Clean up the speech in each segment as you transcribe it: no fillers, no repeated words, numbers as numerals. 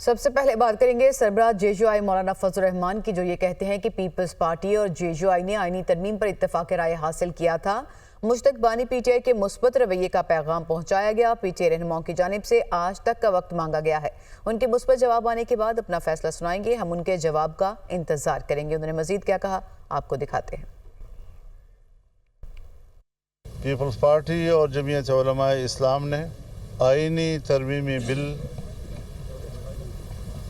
सबसे पहले बात करेंगे सरबराह जेयूआई मौलाना फजल रहमान की, जो ये कहते हैं कि पीपल्स पार्टी और जेयूआई ने आईनी तरमीम पर इत्तेफाक राय हासिल किया था। मुश्तक बानी पीटीआई के मुस्बत रवैये का पैगाम पहुंचाया गया। पीटीआई रहनुमाओं की जानिब से आज तक का वक्त मांगा गया है। उनके मुस्बत जवाब आने के बाद अपना फैसला सुनाएंगे। हम उनके जवाब का इंतजार करेंगे। उन्होंने मजीद क्या कहा, आपको दिखाते हैं। पीपल्स पार्टी और जमीयत उलमा इस्लाम ने आईनी तरमीमी बिल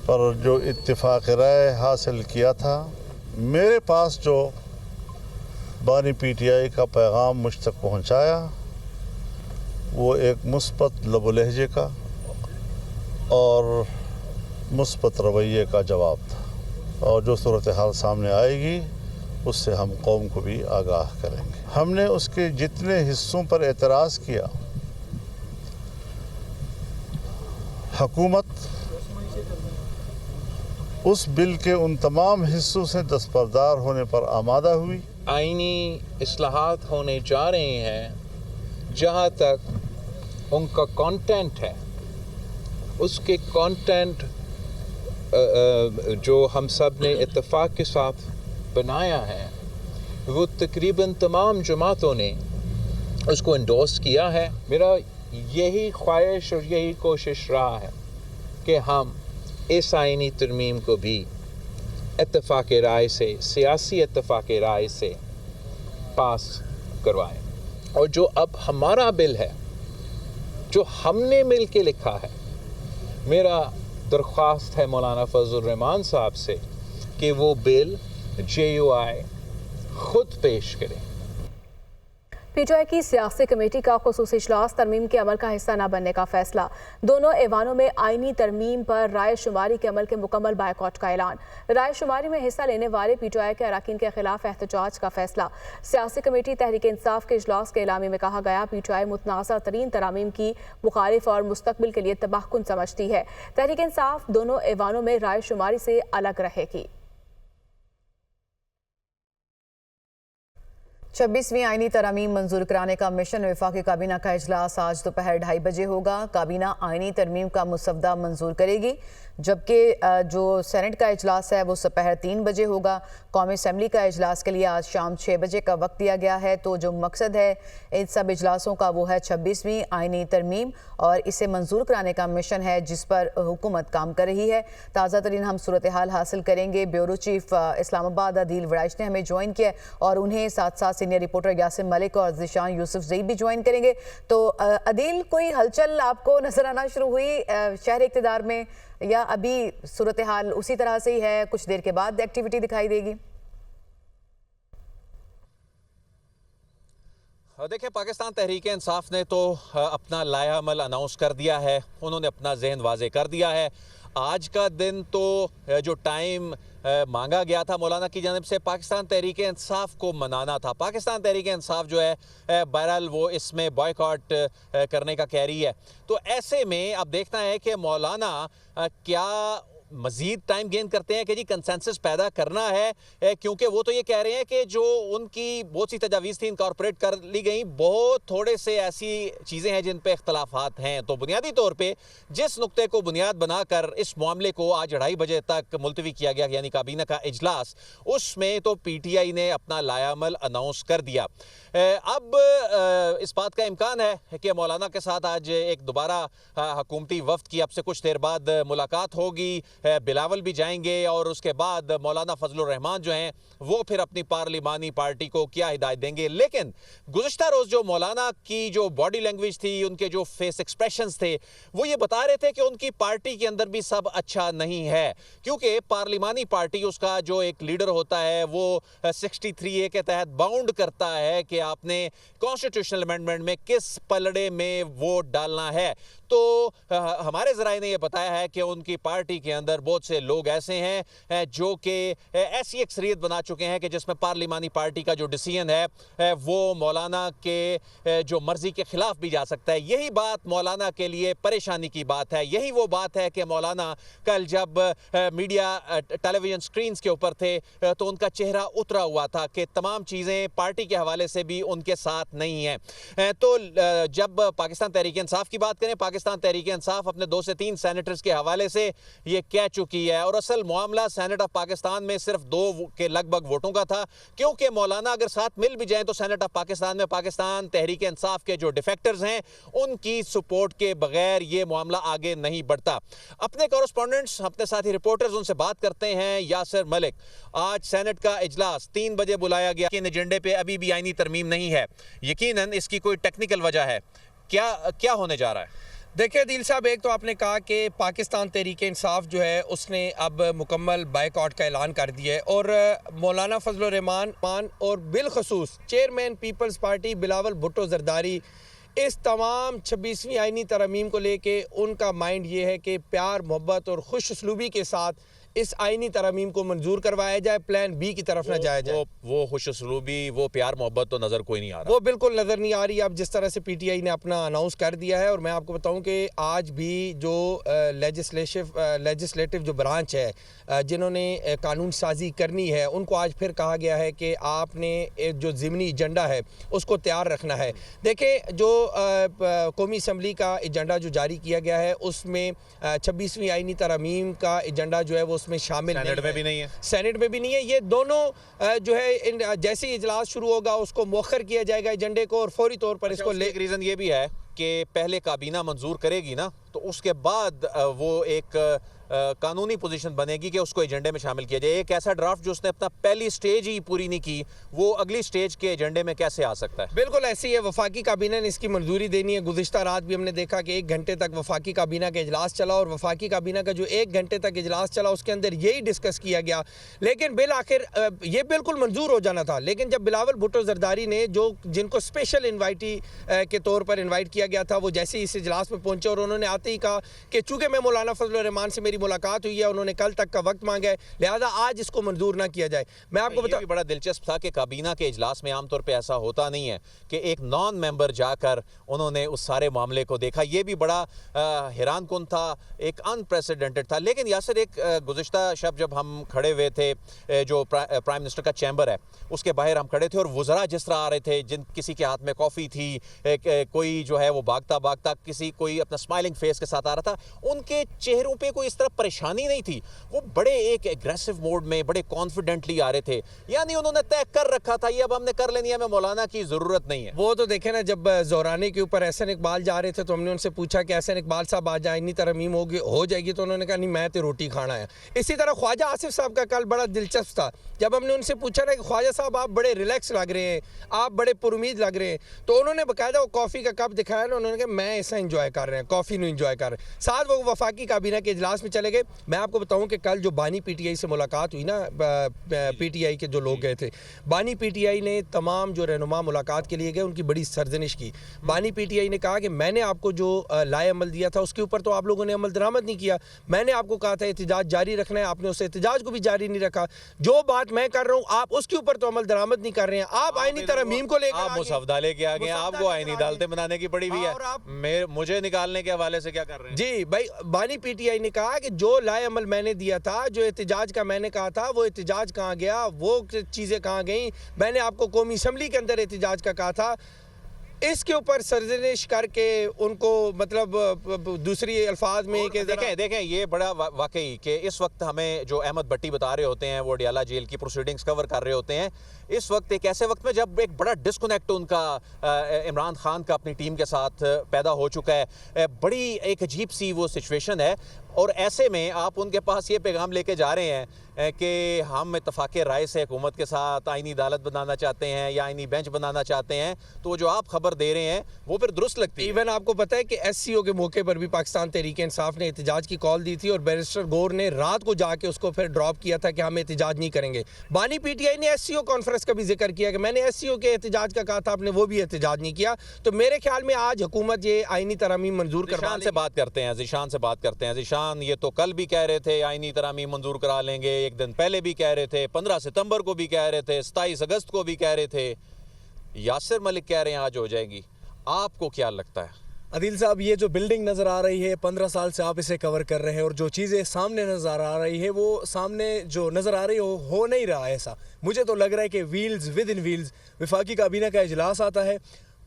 पर जो इत्तिफाक राय हासिल किया था, मेरे पास जो बानी पीटीआई का पैगाम मुझ तक पहुंचाया वो एक मुस्बत लबो लहजे का और मुस्बत रवैये का जवाब था, और जो सूरत हाल सामने आएगी उससे हम कौम को भी आगाह करेंगे। हमने उसके जितने हिस्सों पर एतराज़ किया, हुकूमत उस बिल के उन तमाम हिस्सों से दस्तबरदार होने पर आमादा हुई। आईनी इस्लाहात होने जा रहे हैं, जहाँ तक उनका कंटेंट है, उसके कंटेंट जो हम सब ने इत्तेफाक के साथ बनाया है, वो तकरीबन तमाम जमातों ने उसको एंडोर्स किया है। मेरा यही ख्वाहिश और यही कोशिश रहा है कि हम इस आईनी तरमीम को भी इत्तेफाक राय से, सियासी इत्तेफाक राय से पास करवाएं। और जो अब हमारा बिल है, जो हमने मिल के लिखा है, मेरा दरख्वास्त है मौलाना फजल रहमान साहब से कि वो बिल जेयूआई खुद पेश करें। पीटीआई की सियासी कमेटी का खुसूसी इजलास, तरमीम के अमल का हिस्सा न बनने का फैसला। दोनों ऐवानों में आईनी तरमीम पर राय शुमारी के अमल के मुकम्मल बायकॉट का ऐलान। राय शुमारी में हिस्सा लेने वाले पीटीआई के अरकान के खिलाफ एहतजाज का फैसला। सियासी कमेटी तहरीक इंसाफ के इजलास के एलामी में कहा गया, पीटीआई मुतनाज़ा तरीन तरामीम की मुखालिफ और मुस्तकबिल के लिए तबाहकुन समझती है। तहरीक इंसाफ दोनों ऐवानों में राय शुमारी से अलग रहेगी। 26वीं आईनी तरामीम मंजूर कराने का मिशन वफाकी काबीना का इजलास आज दोपहर 2:30 बजे होगा। काबीना आईनी तरमीम का मुसवदा मंजूर करेगी, जबकि जो सेनेट का इजलास है वो दोपहर 3 बजे होगा। कौमी असम्बली का इजलास के लिए आज शाम 6 बजे का वक्त दिया गया है। तो जो मकसद है इन सब इजलासों का वो है 26वीं आईनी तरमीम और इसे मंजूर कराने का मिशन है जिस पर हुकूमत काम कर रही है। ताज़ा तरीन हम सूरत हाल हासिल करेंगे। ब्यूरो चीफ इस्लामाबाद अदील वड़ाइश ने हमें ज्वाइन किया और उन्हें साथ साथ सीनियर रिपोर्टर यासिम मलिक और ज़िशान यूसुफ जई भी ज्वाइन करेंगे। तो अदील, कोई हलचल आपको नजर आना शुरू हुई शहर इक़्तिदार में, या अभी सूरत हाल उसी तरह से ही है, कुछ देर के बाद एक्टिविटी दिखाई देगी? देखिए, पाकिस्तान तहरीक इंसाफ ने तो अपना लाया अमल अनाउंस कर दिया है, उन्होंने अपना जहन वाजे कर दिया है। आज का दिन तो जो टाइम मांगा गया था मौलाना की जानिब से, पाकिस्तान तहरीक इंसाफ को मनाना था। पाकिस्तान तहरीक इंसाफ जो है बहरहाल वो इसमें बॉयकॉट करने का कह रही है। तो ऐसे में अब देखना है कि मौलाना क्या मज़ीद टाइम गेन करते हैं कि जी कंसेंसस पैदा करना है, क्योंकि वो तो ये कह रहे हैं कि जो उनकी बहुत सी तजावीज़ थी इनकॉर्पोरेट कर ली गई। बहुत थोड़े से ऐसी चीज़ें हैं जिन पे इख्तलाफात हैं। तो बुनियादी तौर पे जिस नुक्ते को बुनियाद बनाकर इस मामले को आज 2:30 बजे तक मुलतवी किया गया, यानी काबीना का इजलास, उसमें तो पीटीआई ने अपना लायामल अनाउंस कर दिया। अब इस बात का इम्कान है कि मौलाना के साथ आज एक दोबारा हुकूमती वफ्द की अब से कुछ देर बाद मुलाकात होगी। बिलावल भी जाएंगे और उसके बाद मौलाना फजलुर रहमान जो हैं वो फिर अपनी पार्लिमानी पार्टी को क्या हिदायत देंगे। लेकिन गुज़िश्ता रोज़ जो मौलाना की जो बॉडी लैंग्वेज थी, उनके जो फेस एक्सप्रेशंस थे, वो ये बता रहे थे कि उनकी पार्टी के अंदर भी सब अच्छा नहीं है, क्योंकि पार्लिमानी पार्टी, उसका जो एक लीडर होता है वो 63A के तहत बाउंड करता है कि आपने कॉन्स्टिट्यूशनल अमेंडमेंट में किस पलड़े में वोट डालना है। तो हमारे ज़राए ने यह बताया है कि उनकी पार्टी के अंदर बहुत से लोग ऐसे हैं जो कि ऐसी अक्सरियत बना चुके हैं कि जिसमें पार्लिमानी पार्टी का जो डिसीजन है वो मौलाना के जो मर्जी के खिलाफ भी जा सकता है। यही बात मौलाना के लिए परेशानी की बात है। यही वो बात है कि मौलाना कल जब मीडिया टेलीविजन स्क्रीन्स के ऊपर थे तो उनका चेहरा उतरा हुआ था कि तमाम चीज़ें पार्टी के हवाले से भी उनके साथ नहीं हैं। तो जब पाकिस्तान तहरीक इंसाफ की बात करें, पाकिस्तान तहरीक इंसाफ अपने 2 से 3 सेनेटर्स के हवाले से ये कह चुकी है, और असल मामला सेनेट ऑफ पाकिस्तान में सिर्फ 2 के लगभग वोटों का था, क्योंकि मौलाना अगर साथ मिल भी जाए तो सेनेट ऑफ पाकिस्तान में पाकिस्तान तहरीक इंसाफ के जो डिफेक्टर्स हैं उनकी सपोर्ट के बगैर ये मामला आगे नहीं बढ़ता। अपने कॉरेस्पॉन्डेंट्स, अपने साथी रिपोर्टर्स, उनसे बात करते हैं। यासिर मलिक, आज सेनेट का इजलास 3 बजे बुलाया गया, लेकिन एजेंडे पे अभी भी आईनी तरमीम नहीं है। यकीनन इसकी कोई टेक्निकल वजह है, क्या होने जा रहा है? देखिए अदील साहब, एक तो आपने कहा कि पाकिस्तान तहरीक इंसाफ जो है उसने अब मुकम्मल बायकॉट का ऐलान कर दिया है, और मौलाना फजल रहमान और बिलखसूस chairman peoples party Bilawal Bhutto Zardari इस तमाम 26वीं आईनी तरमीम को लेके उनका माइंड ये है कि प्यार, मोहब्बत और खुश उसलूबी के साथ इस आईनी तरमीम को मंजूर करवाया जाए, प्लान बी की तरफ न जाया जाए। वो खुशसलूबी, वो प्यार मोहब्बत तो नज़र कोई नहीं आ रहा, वो बिल्कुल नज़र नहीं आ रही। अब जिस तरह से पीटीआई ने अपना अनाउंस कर दिया है, और मैं आपको बताऊं कि आज भी जो लेजिस्लेटिव जो ब्रांच है जिन्होंने कानून साजी करनी है, उनको आज फिर कहा गया है कि आपने जो ज़िमनी एजेंडा है उसको तैयार रखना है। देखें, जो कौमी असम्बली का एजेंडा जो जारी किया गया है उसमें 26वीं आईनी तरमीम का एजेंडा जो है वो उसमें शामिल सेनेट में भी नहीं है, सेनेट में भी नहीं है। ये दोनों जो है जैसे ही इजलास शुरू होगा उसको मौखर किया जाएगा एजेंडे को, और फौरी तौर पर इसको एक रीज़न ये भी है कि पहले काबीना मंजूर करेगी ना, तो उसके बाद वो एक कानूनी पोजीशन बनेगी कि उसको एजेंडे में शामिल किया जाए। एक ऐसा ड्राफ्ट जो उसने अपना पहली स्टेज ही पूरी नहीं की, वो अगली स्टेज के एजेंडे में कैसे आ सकता है? बिल्कुल ऐसी है। वफाकी काबीना ने इसकी मंजूरी देनी है। गुज़िश्ता रात भी हमने देखा कि 1 घंटे तक वफाकी काबीना का इजलास चला, और वफाकी काबीना का जो 1 घंटे तक इजलास चला उसके अंदर यही डिस्कस किया गया, लेकिन बिल आखिर ये बिल्कुल मंजूर हो जाना था। लेकिन जब बिलावल भुट्टो जरदारी ने जिनको स्पेशल इन्वाइटी के तौर पर इन्वाइट किया गया था, वो जैसे ही इस इजलास में पहुंचे और उन्होंने आते ही कहा कि चूंकि मैं मौलाना फजल रहमान से मेरी मुलाकात हुई है, उन्होंने कल तक का वक्त मांगा है, लिहाजा आज इसको मंजूर ना किया जाए। मैं आपको बताऊं, बड़ा दिलचस्प था कि काबीना के इजलास में आमतौर पे ऐसा होता नहीं है कि एक नॉन मेंबर जाकर उन्होंने उस सारे मामले को देखा। ये भी बड़ा हैरान कुन था, एक अनप्रेसिडेंटेड था। लेकिन यासिर, एक गुज़िश्ता शब जब हम खड़े हुए थे, जो प्राइम मिनिस्टर का चैम्बर है उसके बाहर हम खड़े थे, और वज़रा जिस तरह आ रहे थे, किसी के हाथ में कॉफ़ी थी, कोई जो है वो भागता भागता, कोई अपना स्माइलिंग फेस के साथ आ रहा था, उनके चेहरों पे कोई इस तरह परेशानी नहीं थी। वो बड़े एक एग्रेसिव मोड में, बड़े कॉन्फिडेंटली आ रहे थे, यानी उन्होंने तय कर रखा था ये अब हमने कर लेनी है, हमें मौलाना की ज़रूरत नहीं है। वो तो देखे ना, जब ज़ोरानी के ऊपर एहसन इकबाल जा रहे थे तो हमने उनसे पूछा कि एहसन इकबाल साहब आज आईनी तरमीम हो जाएगी, तो उन्होंने कहा नहीं, मैं तो रोटी खाना है। इसी तरह ख्वाजा आसिफ साहब का कल बड़ा दिलचस्प था, जब हमने उनसे पूछा ना कि ख्वाजा साहब आप बड़े रिलैक्स लग रहे हैं, आप बड़े पुरुमीद लग रहे हैं, तो उन्होंने बाकायदा वो कॉफ़ी का कप दिखाया ना, उन्होंने कहा मैं ऐसा इंजॉय कर रहे हैं, कॉफ़ी नहीं इंजॉय कर रहे हैं। साथ वो वफाकी काबीना के इजलास में चले गए। मैं आपको बताऊं कि कल जो बानी पीटीआई से मुलाकात हुई ना, पीटीआई के जो लोग गए थे, बानी पीटीआई ने तमाम जो रहनुमा मुलाकात के लिए गए उनकी बड़ी सरजनिश की। बानी पीटीआई ने कहा कि मैंने आपको जो लाए अमल दिया था उसके ऊपर तो आप लोगों ने अमल दरामद नहीं किया, मैंने आपको कहा था एहतजाज जारी रखना है, आपने उस एहतजाज को भी जारी नहीं रखा। जो बात मैं कर रहा हूँ आप उसके ऊपर तो अमल दरामद नहीं कर रहे हैं। आप आईनी तरमीम को लेकर आप मुसवदा लेके आ गए, आपको आईनी अदालतें बनाने की पड़ी हुई है, मुझे निकालने के हवाले से क्या कर रहे हैं? जी भाई, बानी पीटीआई ने कहा कि जो लाए अमल मैंने दिया था, जो एहतजाज का मैंने कहा था, वो एहतजाज कहाँ गया, वो चीज़ें कहाँ गई। मैंने आपको कौमी असम्बली के अंदर एहतजाज का कहा था, इसके ऊपर सरजनिश करके उनको मतलब दूसरी अल्फाज में कि देखें ये बड़ा वाकई कि इस वक्त हमें जो अहमद भट्टी बता रहे होते हैं, वो डियाला जेल की प्रोसीडिंग्स कवर कर रहे होते हैं, इस वक्त एक ऐसे वक्त में जब एक बड़ा डिस्कनेक्ट उनका इमरान खान का अपनी टीम के साथ पैदा हो चुका है, बड़ी एक अजीब सी वो सिचुएशन है, और ऐसे में आप उनके पास ये पैगाम लेके जा रहे हैं कि हम इत्तफाक़ राय से हुकूमत के साथ आईनी अदालत बनाना चाहते हैं या आईनी बेंच बनाना चाहते हैं, तो जो आप खबर दे रहे हैं वो फिर दुरुस्त लगती है। इवन आपको पता है कि SCO के मौके पर भी पाकिस्तान तहरीक इंसाफ ने एहतजाज की कॉल दी थी, और बैरिस्टर गौर ने रात को जाके उसको फिर ड्रॉप किया था कि हम एहतजाज नहीं करेंगे। बानी पीटीआई ने SCO कॉन्फ्रेंस का भी जिक्र किया कि मैंने SCO के एहतजाज का कहा था, आपने वो भी एहतजाज नहीं किया। तो मेरे ख्याल में आज हुकूमत ये आईनी तरमीम मंजूर करवा से बात करते हैं, ज़ीशान से बात करते हैं। ज़ीशान, ये तो कल भी कह रहे थे आईनी तरमीम मंजूर करा लेंगे, एक दिन पहले भी कह रहे थे, 15 सितंबर को भी कह रहे थे, 27 अगस्त को भी कह रहे थे, यासिर मलिक कह रहे हैं आज हो जाएगी। आपको क्या लगता है? अदील साहब, ये जो बिल्डिंग नज़र आ रही है, 15 साल से आप इसे कवर कर रहे हैं, और जो चीज़ें सामने नज़र आ रही है वो सामने जो नज़र आ रही है हो नहीं रहा है ऐसा। मुझे तो लग रहा है कि व्हील्स विद इन व्हील्स वफाकी काबीना का इजलास आता है,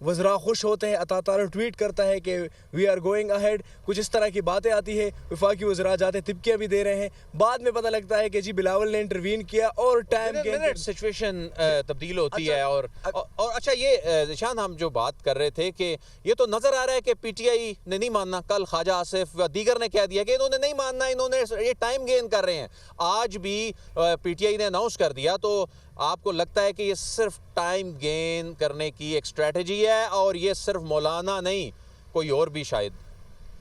वज़रा खुश होते हैं, अता ट्वीट करता है कि वी आर गोइंग अहेड, कुछ इस तरह की बातें आती है, वफाकी वज़रा जाते तिबकियाँ भी दे रहे हैं। बाद में पता लगता है कि जी बिलावल ने इंटरवीन किया और टाइम सिचुएशन तब्दील होती है। और अच्छा, ये निशान हम जो बात कर रहे थे कि ये तो नजर आ रहा है कि पीटीआई ने नहीं मानना। कल ख्वाजा आसिफ व दीगर ने कह दिया कि इन्होंने नहीं मानना, इन्होंने ये टाइम गेन कर रहे हैं। आज भी पीटीआई ने अनाउंस कर दिया, तो आपको लगता है कि ये सिर्फ टाइम गेन करने की एक स्ट्रेटजी है और ये सिर्फ मौलाना नहीं, कोई और भी शायद?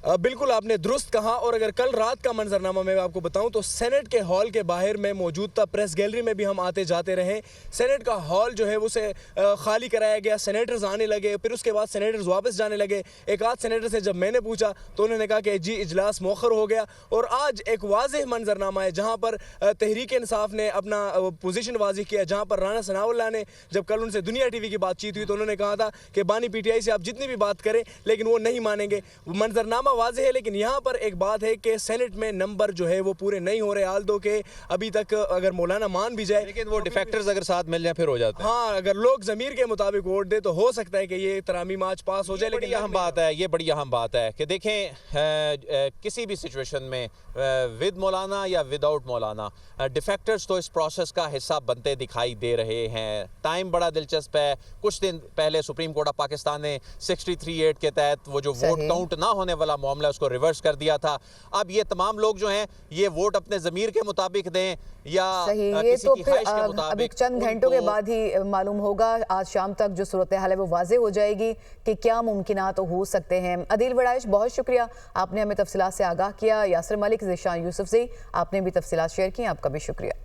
बिल्कुल आपने दुरुस्त कहा। और अगर कल रात का मंजरनामा मैं आपको बताऊं तो सेनेट के हॉल के बाहर में मौजूद था, प्रेस गैलरी में भी हम आते जाते रहे। सेनेट का हॉल जो है उसे खाली कराया गया, सेनेटर्स आने लगे, फिर उसके बाद सेनेटर्स वापस जाने लगे। एक आध सेनेटर से जब मैंने पूछा तो उन्होंने कहा कि जी इजलास मौखर हो गया। और आज एक वाज़ेह मंजरनामा है जहाँ पर तहरीक इंसाफ ने अपना पोजीशन वाज़ेह किया, जहाँ पर राना सनाउल्लाह ने जब कल उनसे दुनिया टीवी की बातचीत हुई तो उन्होंने कहा था कि बानी पीटीआई से आप जितनी भी बात करें लेकिन वो नहीं मानेंगे। मंजरनामा वाज़ेह है, लेकिन यहाँ पर एक बात है कि सेनेट में नंबर जो है वो पूरे नहीं हो रहे, हाल दो के अभी तक अगर मौलाना मान भी जाए, लेकिन वो डिफेक्टर्स अगर साथ मिल जाए फिर हो जाता है। हाँ, अगर लोग ज़मीर के मुताबिक वोट दे तो हो सकता है कि ये तरामीम आज पास हो जाए। लेकिन अहम बात है, ये बड़ी अहम बात है कि देखें किसी भी सिचुएशन में विद मौलाना या विदाउट मौलाना डिफेक्टर्स तो इस प्रोसेस का हिस्सा बनते दिखाई दे रहे हैं। टाइम बड़ा दिलचस्प है। कुछ दिन पहले सुप्रीम कोर्ट ऑफ पाकिस्तान ने 63(8) के तहत वो जो वोट काउंट ना होने वाला मामला उसको रिवर्स कर दिया था। अब ये तमाम लोग जो हैं ये वोट अपने ज़मीर के मुताबिक दें या ये तो फिर अभी चंद घंटों के बाद ही मालूम होगा। आज शाम तक जो सूरत हाल है वो वाज़ेह हो जाएगी कि क्या मुमकिनात हो सकते हैं। अदील वड़ाइश, बहुत शुक्रिया, आपने हमें तफसीलात से आगाह किया। यासिर मलिक, ज़ीशान यूसुफ से आपने भी तफसीलात शेयर की, आपका भी शुक्रिया।